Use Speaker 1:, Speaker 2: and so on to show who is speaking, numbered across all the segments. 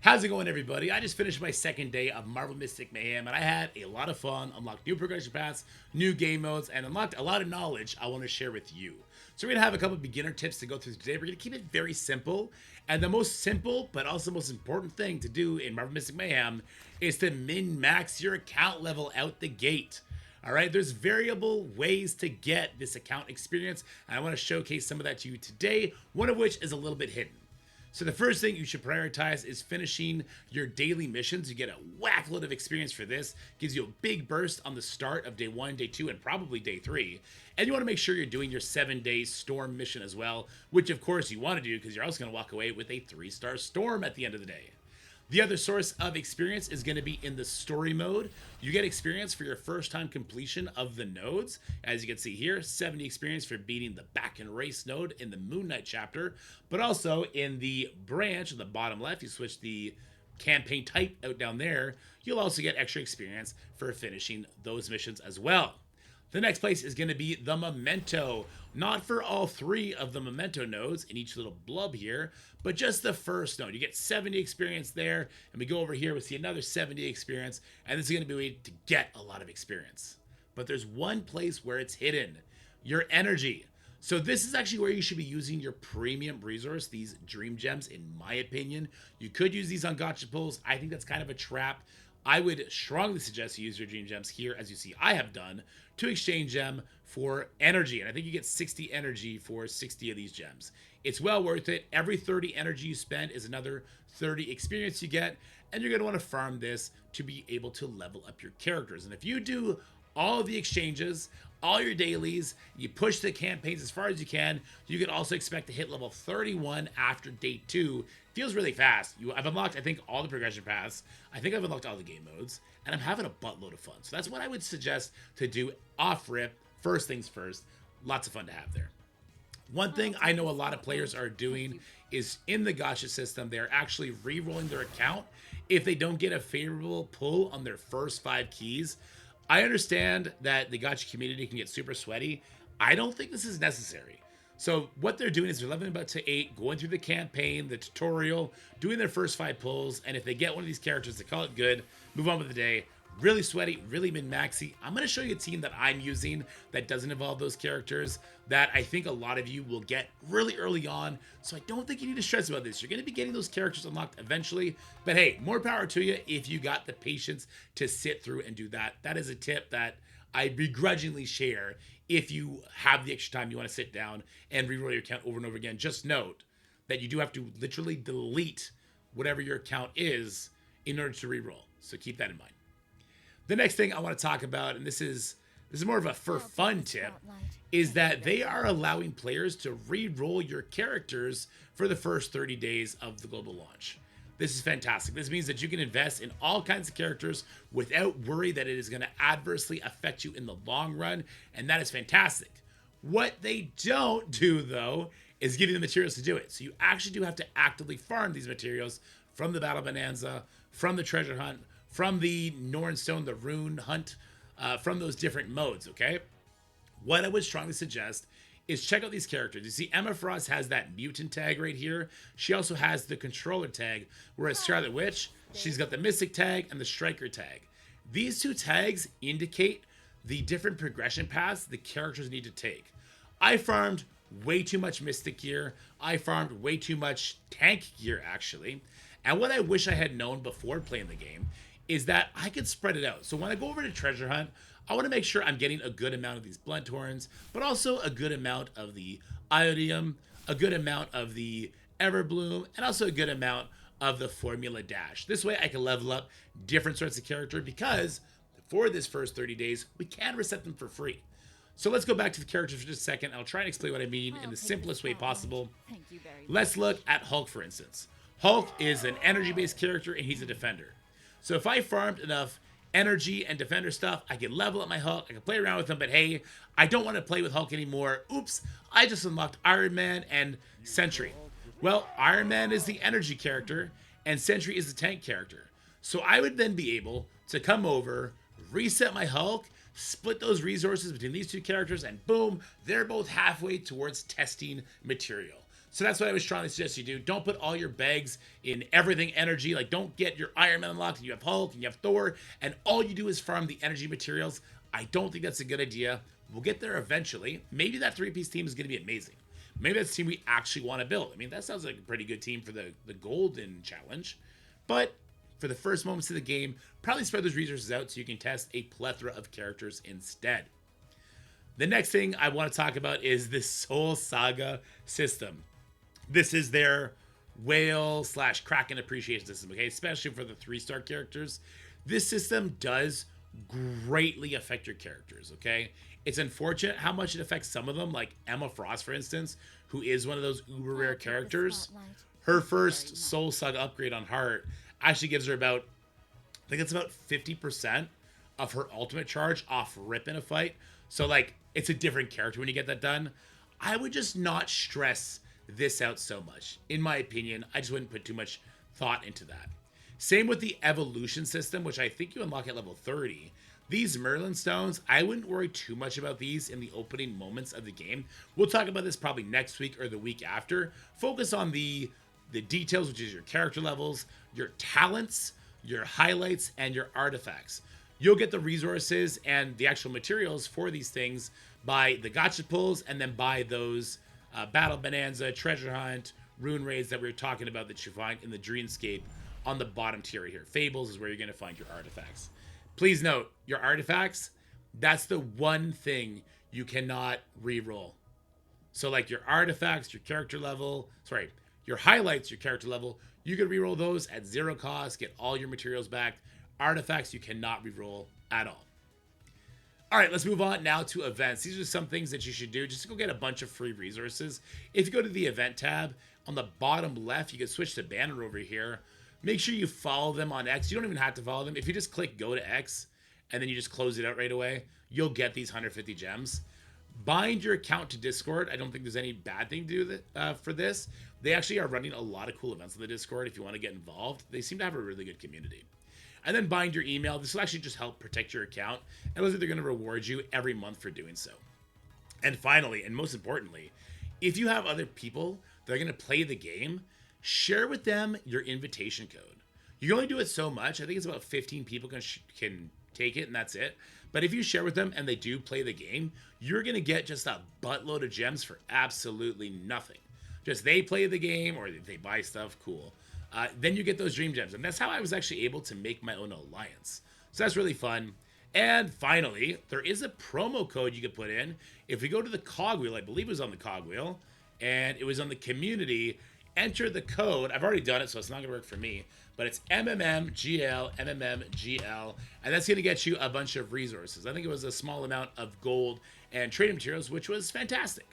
Speaker 1: How's it going, everybody? I just finished my second day of Marvel Mystic Mayhem, and I had a lot of fun, unlocked new progression paths, new game modes, and unlocked a lot of knowledge I want to share with you. So we're going to have a couple beginner tips to go through today. We're going to keep it very simple, and the most simple, but also most important thing to do in Marvel Mystic Mayhem is to min-max your account level out the gate. All right, there's variable ways to get this account experience, and I want to showcase some of that to you today, one of which is a little bit hidden. So the first thing you should prioritize is finishing your daily missions. You get a whack load of experience for this. Gives you a big burst on the start of day 1, day 2, and probably day 3. And you want to make sure you're doing your 7-day storm mission as well, which of course you want to do because you're also going to walk away with a 3-star storm at the end of the day. The other source of experience is going to be in the story mode. You get experience for your first time completion of the nodes. As you can see here, 70 experience for beating the back and race node in the Moon Knight chapter, but also in the branch on the bottom left, you switch the campaign type out down there, you'll also get extra experience for finishing those missions as well. The next place is going to be the Memento. Not for all 3 of the Memento nodes in each little blub here, but just the first node. You get 70 experience there, and we go over here, we see another 70 experience, and this is going to be a way to get a lot of experience. But there's one place where it's hidden, your energy. So this is actually where you should be using your premium resource, these dream gems, in my opinion. You could use these on gotcha pulls. I think that's kind of a trap. I would strongly suggest you use your dream gems here, as you see I have done, to exchange them for energy. And I think you get 60 energy for 60 of these gems. It's well worth it. Every 30 energy you spend is another 30 experience you get, and you're going to want to farm this to be able to level up your characters. And if you do all of the exchanges, all your dailies, you push the campaigns as far as you can also expect to hit level 31 after day 2. Feels really fast. I've unlocked, I think, all the progression paths. I think I've unlocked all the game modes, and I'm having a buttload of fun. So that's what I would suggest to do off rip. First things first. Lots of fun to have there. One thing I know a lot of players are doing is in the gacha system, they're actually re-rolling their account if they don't get a favorable pull on their first 5 keys. I understand that the gacha community can get super sweaty. I don't think this is necessary. So what they're doing is they're leveling about to 8, going through the campaign, the tutorial, doing their first 5 pulls, and if they get one of these characters, they call it good, move on with the day. Really sweaty, really min-maxy. I'm going to show you a team that I'm using that doesn't involve those characters that I think a lot of you will get really early on, so I don't think you need to stress about this. You're going to be getting those characters unlocked eventually, but hey, more power to you if you got the patience to sit through and do that. That is a tip that I begrudgingly share. If you have the extra time, you want to sit down and reroll your account over and over again, just note that you do have to literally delete whatever your account is in order to reroll. So keep that in mind. The next thing I want to talk about, and this is more of a for fun tip, is that they are allowing players to re-roll your characters for the first 30 days of the global launch. This is fantastic. This means that you can invest in all kinds of characters without worry that it is going to adversely affect you in the long run, and that is fantastic. What they don't do, though, is give you the materials to do it. So you actually do have to actively farm these materials from the Battle Bonanza, from the Treasure Hunt, from the Norn Stone, the Rune Hunt, from those different modes, okay? What I would strongly suggest is check out these characters. You see Emma Frost has that mutant tag right here. She also has the controller tag, whereas Scarlet Witch, she's got the mystic tag and the striker tag. These 2 tags indicate the different progression paths the characters need to take. I farmed way too much mystic gear. I farmed way too much tank gear, actually. And what I wish I had known before playing the game is that I could spread it out. So when I go over to Treasure Hunt, I want to make sure I'm getting a good amount of these blunt horns, but also a good amount of the iodium, a good amount of the Everbloom, and also a good amount of the Formula Dash. This way I can level up different sorts of character because for this first 30 days, we can reset them for free. So let's go back to the characters for just a second. I'll try and explain what I mean in the simplest way possible. Let's look at Hulk, for instance. Hulk is an energy-based character, and he's a defender. So if I farmed enough energy and defender stuff, I can level up my Hulk, I can play around with him, but hey, I don't want to play with Hulk anymore. Oops, I just unlocked Iron Man and Sentry. Well, Iron Man is the energy character, and Sentry is the tank character. So I would then be able to come over, reset my Hulk, split those resources between these 2 characters, and boom, they're both halfway towards testing material. So that's what I was trying to suggest you do. Don't put all your bags in everything energy. Like, don't get your Iron Man unlocked and you have Hulk and you have Thor and all you do is farm the energy materials. I don't think that's a good idea. We'll get there eventually. Maybe that three-piece team is going to be amazing. Maybe that's a team we actually want to build. I mean, that sounds like a pretty good team for the Golden Challenge. But for the first moments of the game, probably spread those resources out so you can test a plethora of characters instead. The next thing I want to talk about is the Soul Saga system. This is their whale / Kraken appreciation system, okay? Especially for the 3-star characters. This system does greatly affect your characters, okay? It's unfortunate how much it affects some of them, like Emma Frost, for instance, who is one of those uber rare characters. Her first Soul Saga upgrade on Heart actually gives her about, I think it's about 50% of her ultimate charge off rip in a fight. So, like, it's a different character when you get that done. I would just not stress this out so much. In my opinion, I just wouldn't put too much thought into that. Same with the evolution system, which I think you unlock at level 30. These Merlin stones, I wouldn't worry too much about these in the opening moments of the game. We'll talk about this probably next week or the week after. Focus on the details, which is your character levels, your talents, your highlights, and your artifacts. You'll get the resources and the actual materials for these things by the gotcha pulls and then by those Battle Bonanza, Treasure Hunt, Rune Raids that we were talking about that you find in the Dreamscape on the bottom tier here. Fables is where you're going to find your artifacts. Please note, your artifacts, that's the one thing you cannot reroll. So like your artifacts, your character level, your highlights, your character level, you can reroll those at 0 cost, get all your materials back. Artifacts you cannot reroll at all. All right, let's move on now to events. These are some things that you should do just to go get a bunch of free resources. If you go to the event tab, on the bottom left, you can switch to banner over here. Make sure you follow them on X. You don't even have to follow them. If you just click go to X and then you just close it out right away, you'll get these 150 gems. Bind your account to Discord. I don't think there's any bad thing to do for this. They actually are running a lot of cool events on the Discord if you want to get involved. They seem to have a really good community. And then bind your email. This will actually just help protect your account. And it looks like they're going to reward you every month for doing so. And finally, and most importantly, if you have other people that are going to play the game, share with them your invitation code. You can only do it so much. I think it's about 15 people can take it, and that's it. But if you share with them and they do play the game, you're going to get just a buttload of gems for absolutely nothing. Just they play the game or they buy stuff, cool. Then you get those dream gems. And that's how I was actually able to make my own alliance. So that's really fun. And finally, there is a promo code you can put in. If we go to the cogwheel, I believe it was on the cogwheel, and it was on the community, enter the code. I've already done it, so it's not going to work for me. But it's MMMGL, MMMGL, and that's going to get you a bunch of resources. I think it was a small amount of gold and trading materials, which was fantastic.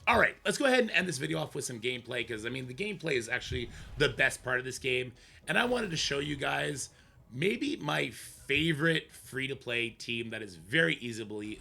Speaker 1: All right, let's go ahead and end this video off with some gameplay, because, I mean, the gameplay is actually the best part of this game. And I wanted to show you guys maybe my favorite free-to-play team that is very easily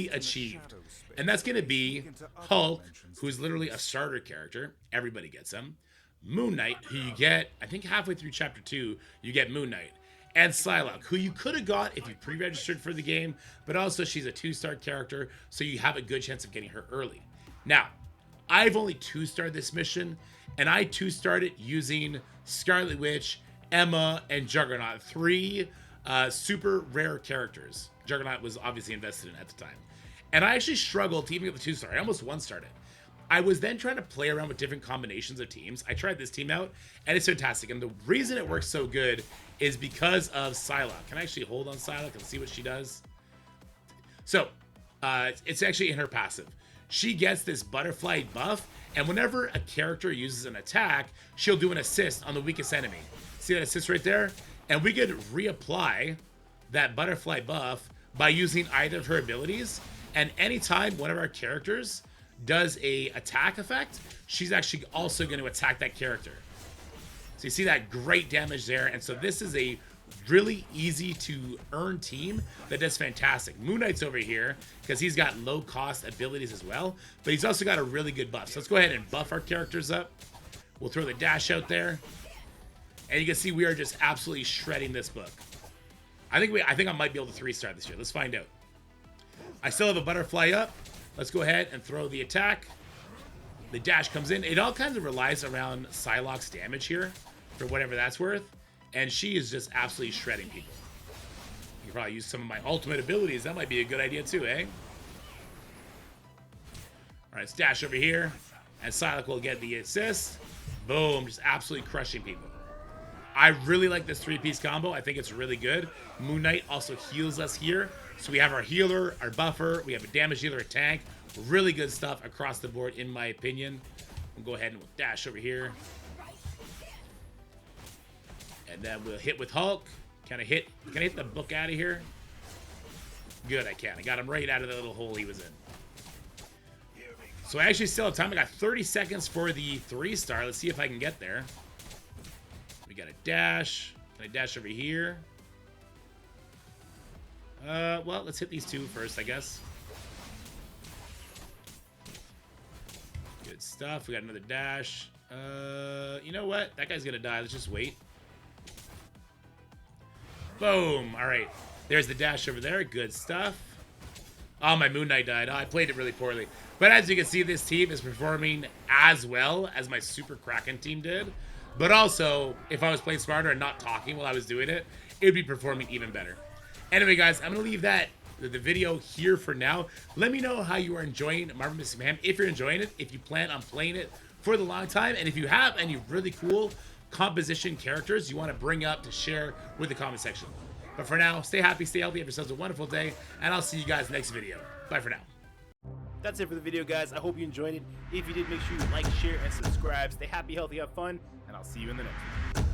Speaker 1: achieved. And that's going to be Hulk, who's literally a starter character. Everybody gets him. Moon Knight, who you get, I think halfway through Chapter 2, you get Moon Knight. And Psylocke, who you could have got if you pre-registered for the game, but also she's a 2-star character, so you have a good chance of getting her early. Now, I've only 2-starred this mission, and I 2-starred it using Scarlet Witch, Emma, and Juggernaut. 3 super rare characters. Juggernaut was obviously invested in at the time. And I actually struggled to even get the 2-star. I almost 1-starred it. I was then trying to play around with different combinations of teams. I tried this team out, and it's fantastic. And the reason it works so good is because of Psylocke. Can I actually hold on Psylocke and see what she does? So, it's actually in her passive. She gets this butterfly buff, and whenever a character uses an attack, she'll do an assist on the weakest enemy. See that assist right there? And we could reapply that butterfly buff by using either of her abilities. And anytime one of our characters does a attack effect, she's actually also going to attack that character. So you see that great damage there. And so this is a really easy to earn team that does fantastic. Moon Knight's over here because he's got low cost abilities as well, but he's also got a really good buff. So let's go ahead and buff our characters up. We'll throw the dash out there, and you can see we are just absolutely shredding this book. I think I might be able to 3-star this year. Let's find out. I still have a butterfly up. Let's go ahead and throw the attack. The dash comes in. It all kind of relies around Psylocke's damage here, for whatever that's worth. And she is just absolutely shredding people. You can probably use some of my ultimate abilities. That might be a good idea too, eh? All right, dash over here. And Psylocke will get the assist. Boom, just absolutely crushing people. I really like this 3-piece combo. I think it's really good. Moon Knight also heals us here. So we have our healer, our buffer. We have a damage dealer, a tank. Really good stuff across the board, in my opinion. We'll go ahead and we'll dash over here. And then we'll hit with Hulk. Can I hit the book out of here? Good, I can. I got him right out of the little hole he was in. So I actually still have time. I got 30 seconds for the 3-star. Let's see if I can get there. We got a dash. Can I dash over here? Well, let's hit these two first, I guess. Good stuff. We got another dash. You know what? That guy's gonna die. Let's just wait. Boom. All right. There's the dash over there. Good stuff. Oh, my Moon Knight died. Oh, I played it really poorly. But as you can see, this team is performing as well as my Super Kraken team did. But also, if I was playing smarter and not talking while I was doing it, it would be performing even better. Anyway, guys, I'm going to leave the video here for now. Let me know how you are enjoying Marvel Mystic Mayhem. If you're enjoying it, if you plan on playing it for the long time, and if you have any really cool composition characters you want to bring up to share with the comment section. But for now, stay happy, stay healthy, have yourselves a wonderful day, and I'll see you guys next video. Bye for now.
Speaker 2: That's it for the video, guys. I hope you enjoyed it. If you did, make sure you like, share, and subscribe. Stay happy, healthy, have fun, and I'll see you in the next one.